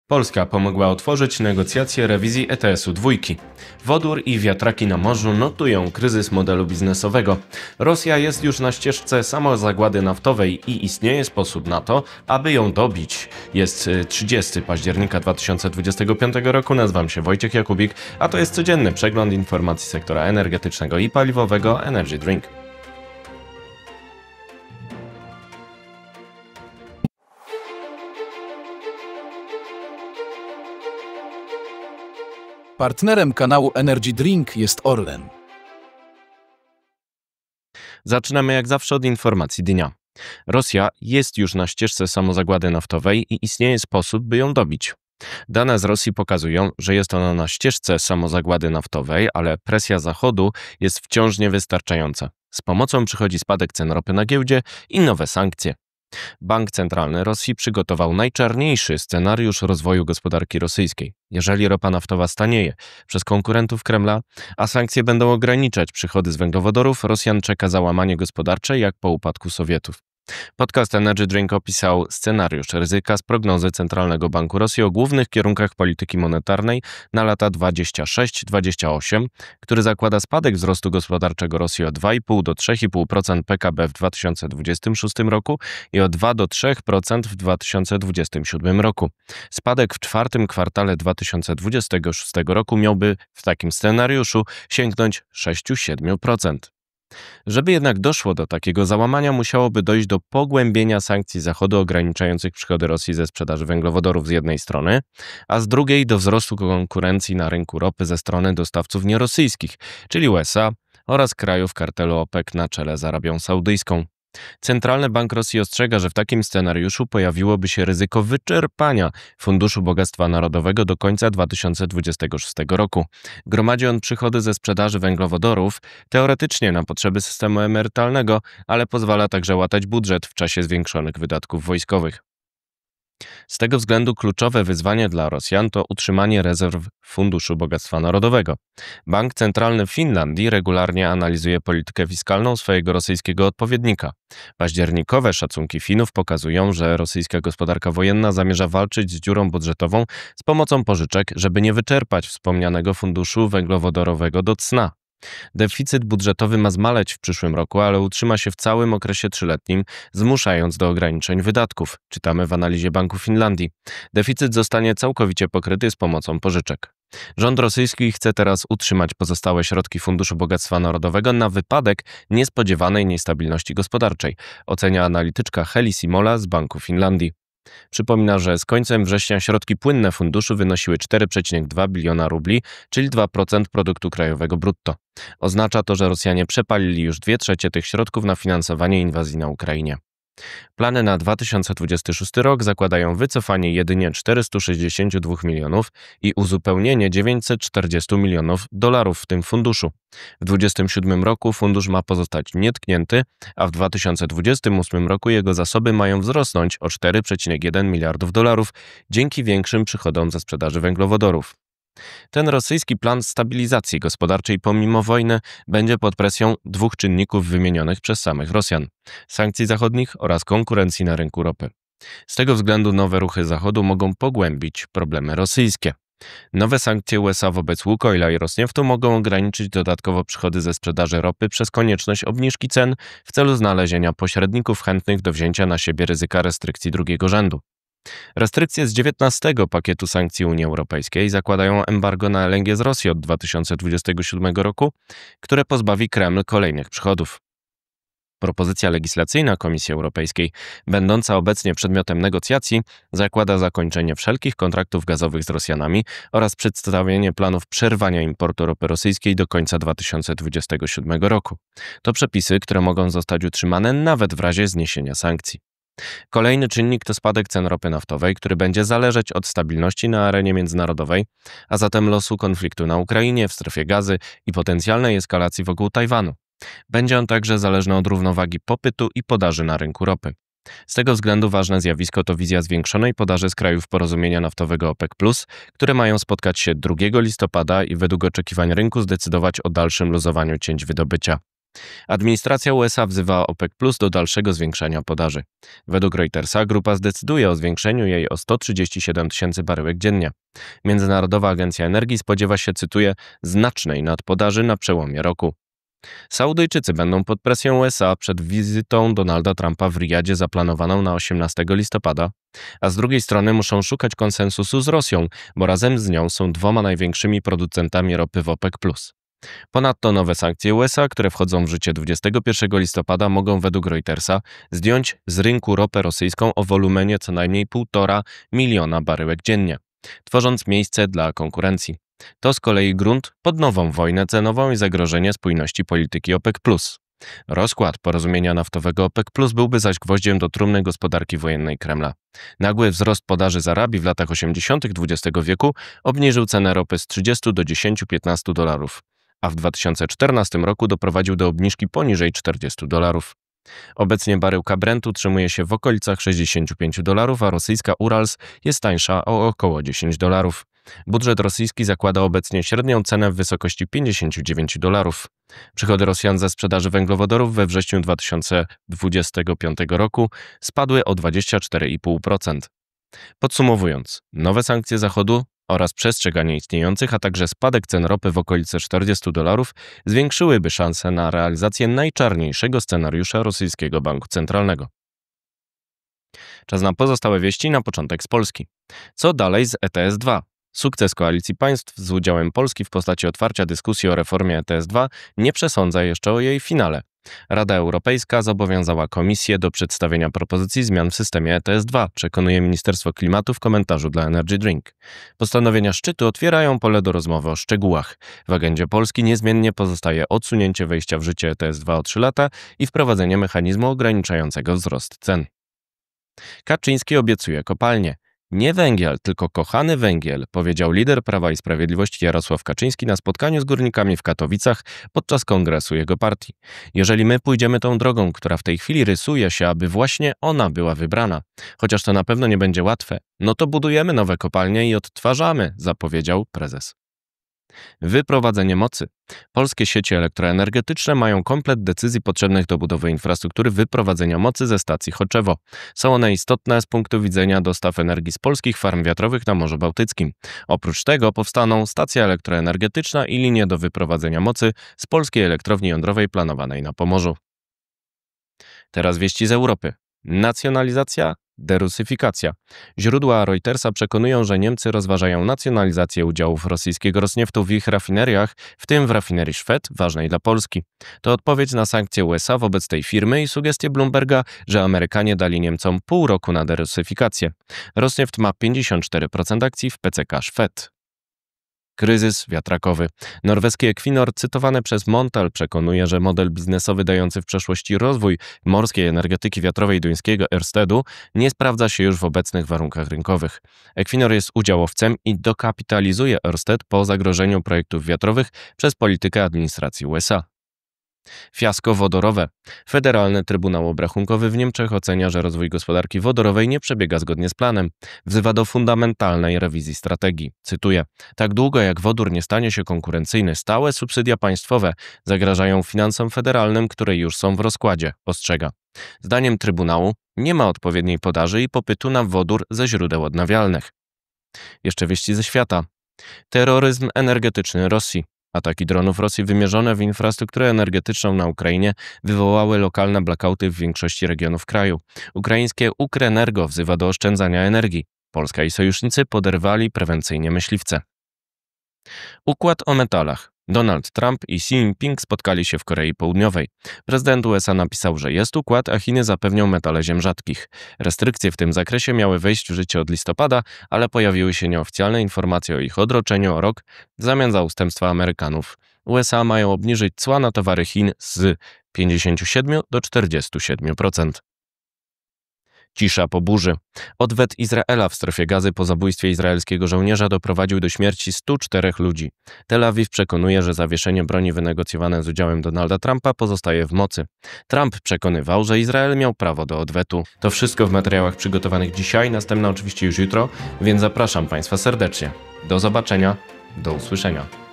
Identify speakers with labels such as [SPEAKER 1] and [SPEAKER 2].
[SPEAKER 1] Polska pomogła otworzyć negocjacje rewizji ETS-u dwójki. Wodór i wiatraki na morzu notują kryzys modelu biznesowego. Rosja jest już na ścieżce samozagłady naftowej i istnieje sposób na to, aby ją dobić. Jest 30 października 2025 roku, nazywam się Wojciech Jakubik, a to jest codzienny przegląd informacji sektora energetycznego i paliwowego Energy Drink.
[SPEAKER 2] Partnerem kanału Energy Drink jest Orlen.
[SPEAKER 1] Zaczynamy jak zawsze od informacji dnia. Rosja jest już na ścieżce samozagłady naftowej i istnieje sposób, by ją dobić. Dane z Rosji pokazują, że jest ona na ścieżce samozagłady naftowej, ale presja Zachodu jest wciąż niewystarczająca. Z pomocą przychodzi spadek cen ropy na giełdzie i nowe sankcje. Bank Centralny Rosji przygotował najczarniejszy scenariusz rozwoju gospodarki rosyjskiej. Jeżeli ropa naftowa stanieje przez konkurentów Kremla, a sankcje będą ograniczać przychody z węglowodorów, Rosjan czeka załamanie gospodarcze jak po upadku Sowietów. Podcast Energy Drink opisał scenariusz ryzyka z prognozy Centralnego Banku Rosji o głównych kierunkach polityki monetarnej na lata 26-28, który zakłada spadek wzrostu gospodarczego Rosji o 2,5 do 3,5% PKB w 2026 roku i o 2 do 3% w 2027 roku. Spadek w czwartym kwartale 2026 roku miałby w takim scenariuszu sięgnąć 6-7%. Żeby jednak doszło do takiego załamania, musiałoby dojść do pogłębienia sankcji Zachodu ograniczających przychody Rosji ze sprzedaży węglowodorów z jednej strony, a z drugiej do wzrostu konkurencji na rynku ropy ze strony dostawców nierosyjskich, czyli USA oraz krajów kartelu OPEC na czele z Arabią Saudyjską. Centralny Bank Rosji ostrzega, że w takim scenariuszu pojawiłoby się ryzyko wyczerpania Funduszu Bogactwa Narodowego do końca 2026 roku. Gromadzi on przychody ze sprzedaży węglowodorów, teoretycznie na potrzeby systemu emerytalnego, ale pozwala także łatać budżet w czasie zwiększonych wydatków wojskowych. Z tego względu kluczowe wyzwanie dla Rosjan to utrzymanie rezerw Funduszu Bogactwa Narodowego. Bank Centralny Finlandii regularnie analizuje politykę fiskalną swojego rosyjskiego odpowiednika. Październikowe szacunki Finów pokazują, że rosyjska gospodarka wojenna zamierza walczyć z dziurą budżetową z pomocą pożyczek, żeby nie wyczerpać wspomnianego funduszu węglowodorowego do cna. Deficyt budżetowy ma zmaleć w przyszłym roku, ale utrzyma się w całym okresie trzyletnim, zmuszając do ograniczeń wydatków, czytamy w analizie Banku Finlandii. Deficyt zostanie całkowicie pokryty z pomocą pożyczek. Rząd rosyjski chce teraz utrzymać pozostałe środki Funduszu Bogactwa Narodowego na wypadek niespodziewanej niestabilności gospodarczej, ocenia analityczka Heli Simola z Banku Finlandii. Przypomina, że z końcem września środki płynne funduszu wynosiły 4,2 biliona rubli, czyli 2% produktu krajowego brutto. Oznacza to, że Rosjanie przepalili już 2/3 tych środków na finansowanie inwazji na Ukrainie. Plany na 2026 rok zakładają wycofanie jedynie 462 milionów i uzupełnienie 940 milionów dolarów w tym funduszu. W 2027 roku fundusz ma pozostać nietknięty, a w 2028 roku jego zasoby mają wzrosnąć o 4,1 miliardów dolarów dzięki większym przychodom ze sprzedaży węglowodorów. Ten rosyjski plan stabilizacji gospodarczej pomimo wojny będzie pod presją dwóch czynników wymienionych przez samych Rosjan: sankcji zachodnich oraz konkurencji na rynku ropy. Z tego względu nowe ruchy Zachodu mogą pogłębić problemy rosyjskie. Nowe sankcje USA wobec Łukoila i Rosnieftu mogą ograniczyć dodatkowo przychody ze sprzedaży ropy przez konieczność obniżki cen w celu znalezienia pośredników chętnych do wzięcia na siebie ryzyka restrykcji drugiego rzędu. Restrykcje z 19 pakietu sankcji Unii Europejskiej zakładają embargo na LNG z Rosji od 2027 roku, które pozbawi Kreml kolejnych przychodów. Propozycja legislacyjna Komisji Europejskiej, będąca obecnie przedmiotem negocjacji, zakłada zakończenie wszelkich kontraktów gazowych z Rosjanami oraz przedstawienie planów przerwania importu ropy rosyjskiej do końca 2027 roku. To przepisy, które mogą zostać utrzymane nawet w razie zniesienia sankcji. Kolejny czynnik to spadek cen ropy naftowej, który będzie zależeć od stabilności na arenie międzynarodowej, a zatem losu konfliktu na Ukrainie, w strefie Gazy i potencjalnej eskalacji wokół Tajwanu. Będzie on także zależny od równowagi popytu i podaży na rynku ropy. Z tego względu ważne zjawisko to wizja zwiększonej podaży z krajów porozumienia naftowego OPEC+, które mają spotkać się 2 listopada i według oczekiwań rynku zdecydować o dalszym luzowaniu cięć wydobycia. Administracja USA wzywa OPEC Plus do dalszego zwiększania podaży. Według Reutersa grupa zdecyduje o zwiększeniu jej o 137 tysięcy baryłek dziennie. Międzynarodowa Agencja Energii spodziewa się, cytuję, znacznej nadpodaży na przełomie roku. Saudyjczycy będą pod presją USA przed wizytą Donalda Trumpa w Riyadzie zaplanowaną na 18 listopada, a z drugiej strony muszą szukać konsensusu z Rosją, bo razem z nią są dwoma największymi producentami ropy w OPEC+. Ponadto nowe sankcje USA, które wchodzą w życie 21 listopada, mogą według Reutersa zdjąć z rynku ropę rosyjską o wolumenie co najmniej 1,5 miliona baryłek dziennie, tworząc miejsce dla konkurencji. To z kolei grunt pod nową wojnę cenową i zagrożenie spójności polityki OPEC+. Rozkład porozumienia naftowego OPEC+ byłby zaś gwoździem do trumny gospodarki wojennej Kremla. Nagły wzrost podaży z Arabii w latach 80. XX wieku obniżył cenę ropy z 30 do 10-15 dolarów, a w 2014 roku doprowadził do obniżki poniżej 40 dolarów. Obecnie baryłka Brentu utrzymuje się w okolicach 65 dolarów, a rosyjska Urals jest tańsza o około 10 dolarów. Budżet rosyjski zakłada obecnie średnią cenę w wysokości 59 dolarów. Przychody Rosjan ze sprzedaży węglowodorów we wrześniu 2025 roku spadły o 24,5%. Podsumowując, nowe sankcje Zachodu oraz przestrzeganie istniejących, a także spadek cen ropy w okolice 40 dolarów zwiększyłyby szanse na realizację najczarniejszego scenariusza rosyjskiego banku centralnego. Czas na pozostałe wieści, na początek z Polski. Co dalej z ETS-2? Sukces koalicji państw z udziałem Polski w postaci otwarcia dyskusji o reformie ETS-2 nie przesądza jeszcze o jej finale. Rada Europejska zobowiązała Komisję do przedstawienia propozycji zmian w systemie ETS-2, przekonuje Ministerstwo Klimatu w komentarzu dla Energy Drink. Postanowienia szczytu otwierają pole do rozmowy o szczegółach. W agendzie Polski niezmiennie pozostaje odsunięcie wejścia w życie ETS-2 o 3 lata i wprowadzenie mechanizmu ograniczającego wzrost cen. Kaczyński obiecuje kopalnie. Nie węgiel, tylko kochany węgiel, powiedział lider Prawa i Sprawiedliwości Jarosław Kaczyński na spotkaniu z górnikami w Katowicach podczas kongresu jego partii. Jeżeli my pójdziemy tą drogą, która w tej chwili rysuje się, aby właśnie ona była wybrana, chociaż to na pewno nie będzie łatwe, no to budujemy nowe kopalnie i odtwarzamy, zapowiedział prezes. Wyprowadzenie mocy. Polskie sieci elektroenergetyczne mają komplet decyzji potrzebnych do budowy infrastruktury wyprowadzenia mocy ze stacji Choczewo. Są one istotne z punktu widzenia dostaw energii z polskich farm wiatrowych na Morzu Bałtyckim. Oprócz tego powstaną stacja elektroenergetyczna i linie do wyprowadzenia mocy z polskiej elektrowni jądrowej planowanej na Pomorzu. Teraz wieści z Europy. Nacjonalizacja, derusyfikacja. Źródła Reutersa przekonują, że Niemcy rozważają nacjonalizację udziałów rosyjskiego Rosnieftu w ich rafineriach, w tym w rafinerii Schwedt, ważnej dla Polski. To odpowiedź na sankcje USA wobec tej firmy i sugestie Bloomberga, że Amerykanie dali Niemcom pół roku na derusyfikację. Rosnieft ma 54% akcji w PCK Schwedt. Kryzys wiatrakowy. Norweski Equinor, cytowany przez Montel, przekonuje, że model biznesowy dający w przeszłości rozwój morskiej energetyki wiatrowej duńskiego Ørstedu nie sprawdza się już w obecnych warunkach rynkowych. Equinor jest udziałowcem i dokapitalizuje Ørsted po zagrożeniu projektów wiatrowych przez politykę administracji USA. Fiasko wodorowe. Federalny Trybunał Obrachunkowy w Niemczech ocenia, że rozwój gospodarki wodorowej nie przebiega zgodnie z planem. Wzywa do fundamentalnej rewizji strategii. Cytuję: tak długo jak wodór nie stanie się konkurencyjny, stałe subsydia państwowe zagrażają finansom federalnym, które już są w rozkładzie, ostrzega. Zdaniem Trybunału nie ma odpowiedniej podaży i popytu na wodór ze źródeł odnawialnych. Jeszcze wieści ze świata. Terroryzm energetyczny Rosji. Ataki dronów Rosji wymierzone w infrastrukturę energetyczną na Ukrainie wywołały lokalne blackouty w większości regionów kraju. Ukraińskie Ukrenergo wzywa do oszczędzania energii. Polska i sojusznicy poderwali prewencyjnie myśliwce. Układ o metalach. Donald Trump i Xi Jinping spotkali się w Korei Południowej. Prezydent USA napisał, że jest układ, a Chiny zapewnią metale ziem rzadkich. Restrykcje w tym zakresie miały wejść w życie od listopada, ale pojawiły się nieoficjalne informacje o ich odroczeniu o rok w zamian za ustępstwa Amerykanów. USA mają obniżyć cła na towary Chin z 57 do 47%. Cisza po burzy. Odwet Izraela w strefie Gazy po zabójstwie izraelskiego żołnierza doprowadził do śmierci 104 ludzi. Tel Awiw przekonuje, że zawieszenie broni wynegocjowane z udziałem Donalda Trumpa pozostaje w mocy. Trump przekonywał, że Izrael miał prawo do odwetu. To wszystko w materiałach przygotowanych dzisiaj, następne oczywiście już jutro, więc zapraszam Państwa serdecznie. Do zobaczenia, do usłyszenia.